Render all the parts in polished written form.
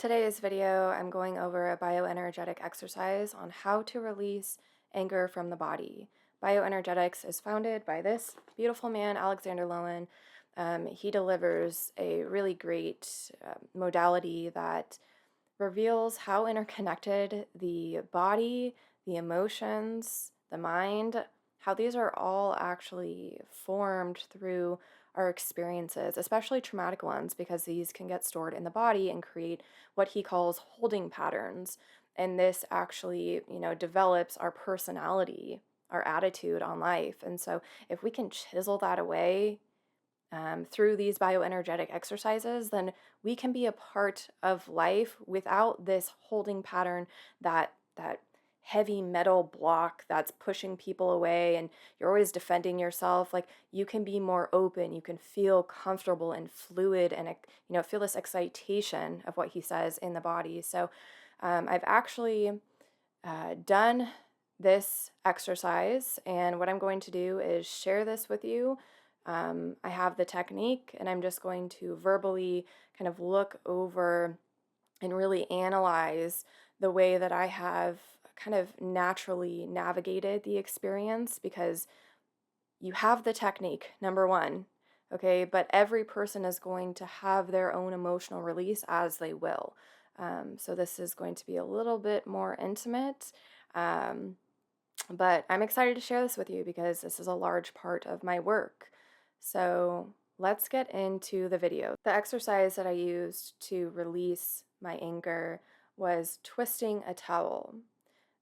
Today's video, I'm going over a bioenergetic exercise on how to release anger from the body. Bioenergetics is founded by this beautiful man, Alexander Lowen. He delivers a really great modality that reveals how interconnected the body, the emotions, the mind, how these are all actually formed through our experiences, especially traumatic ones, because these can get stored in the body and create what he calls holding patterns. And this actually, develops our personality, our attitude on life. And so if we can chisel that away through these bioenergetic exercises, then we can be a part of life without this holding pattern, that heavy metal block that's pushing people away, and you're always defending yourself. Like, you can be more open, you can feel comfortable and fluid, and feel this excitation of what he says in the body. So I've actually done this exercise, and what I'm going to do is share this with you. I have the technique, and I'm just going to verbally kind of look over and really analyze the way that I have kind of naturally navigated the experience, because you have the technique, number one, okay, but every person is going to have their own emotional release as they will. So this is going to be a little bit more intimate. But I'm excited to share this with you because this is a large part of my work. So let's get into the video. The exercise that I used to release my anger was twisting a towel.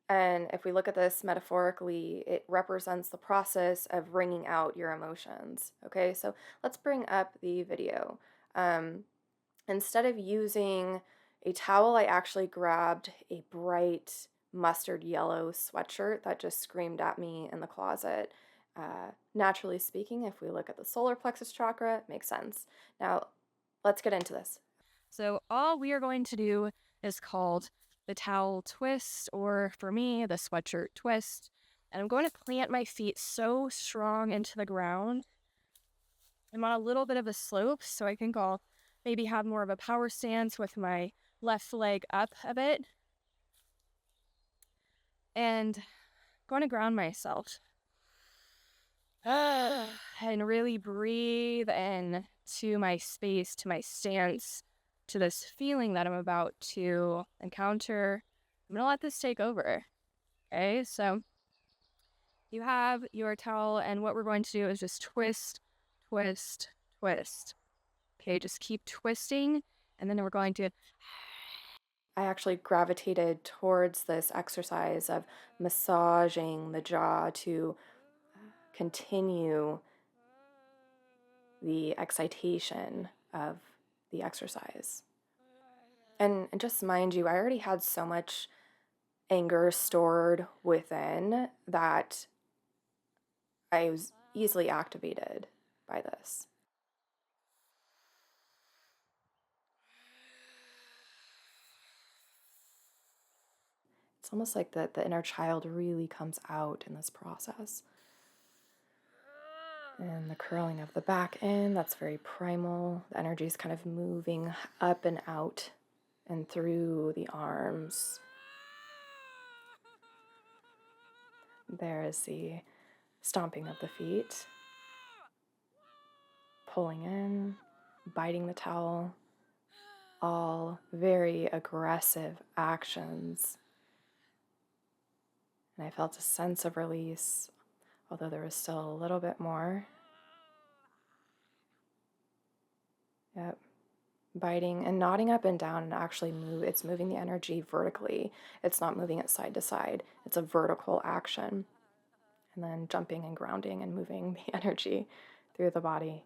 And if we look at this metaphorically, it represents the process of wringing out your emotions. Okay, so let's bring up the video. Instead of using a towel, I actually grabbed a bright mustard yellow sweatshirt that just screamed at me in the closet. Naturally speaking, if we look at the solar plexus chakra, it makes sense. Now, let's get into this. So all we are going to do is called the towel twist, or for me, the sweatshirt twist. And I'm going to plant my feet so strong into the ground. I'm on a little bit of a slope, so I think I'll maybe have more of a power stance with my left leg up a bit. And I'm going to ground myself. And really breathe in to my space, to my stance, to this feeling that I'm about to encounter. I'm going to let this take over. Okay, so you have your towel, and what we're going to do is just twist, twist, twist. Okay, just keep twisting, and then we're going to. I actually gravitated towards this exercise of massaging the jaw to continue the excitation of the exercise. And just mind you, I already had so much anger stored within that I was easily activated by this. It's almost like the inner child really comes out in this process. And the curling of the back end, that's very primal. The energy is kind of moving up and out and through the arms. There is the stomping of the feet, pulling in, biting the towel, all very aggressive actions. And I felt a sense of release, although there was still a little bit more. Yep. Biting and nodding up and down, and actually it's moving the energy vertically. It's not moving it side to side. It's a vertical action. And then jumping and grounding and moving the energy through the body.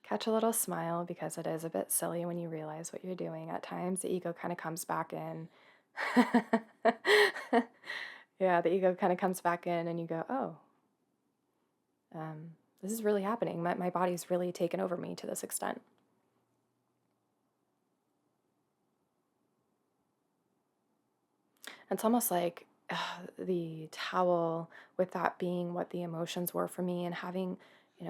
Catch a little smile, because it is a bit silly when you realize what you're doing. At times, the ego kind of comes back in. Yeah, the ego kind of comes back in, and you go, oh, this is really happening. My body's really taken over me to this extent. It's almost like the towel, with that being what the emotions were for me, and having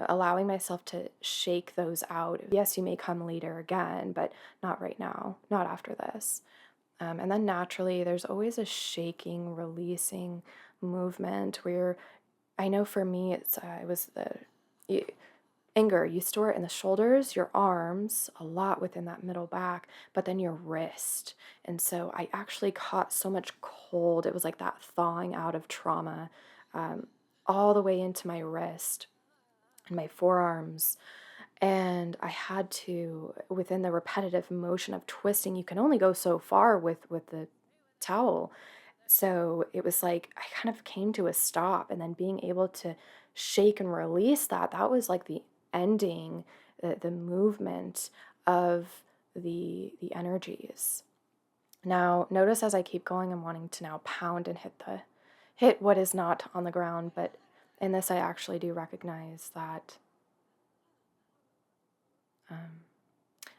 allowing myself to shake those out. Yes, you may come later again, but not right now, not after this. And then naturally, there's always a shaking, releasing movement where I know for me, it was anger. You store it in the shoulders, your arms, a lot within that middle back, but then your wrist. And so I actually caught so much cold. It was like that thawing out of trauma, um, all the way into my wrist and my forearms. And I had to, within the repetitive motion of twisting, you can only go so far with the towel. So it was like I kind of came to a stop, and then being able to shake and release that was like the ending, the movement of the energies. Now, notice as I keep going, I'm wanting to now pound and hit what is not on the ground, but in this I actually do recognize that um,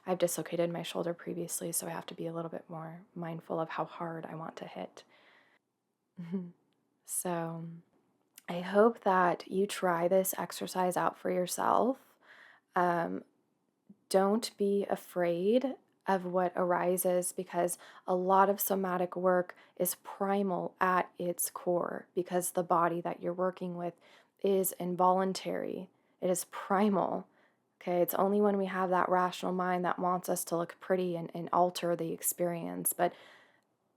I've dislocated my shoulder previously, so I have to be a little bit more mindful of how hard I want to hit. So I hope that you try this exercise out for yourself. Um, don't be afraid of what arises, because a lot of somatic work is primal at its core, because the body that you're working with is involuntary. It is primal. Okay, it's only when we have that rational mind that wants us to look pretty and alter the experience. But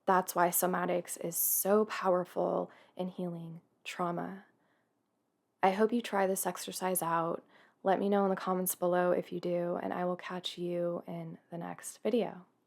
that's why somatics is so powerful in healing trauma. I hope you try this exercise out. Let me know in the comments below if you do, and I will catch you in the next video.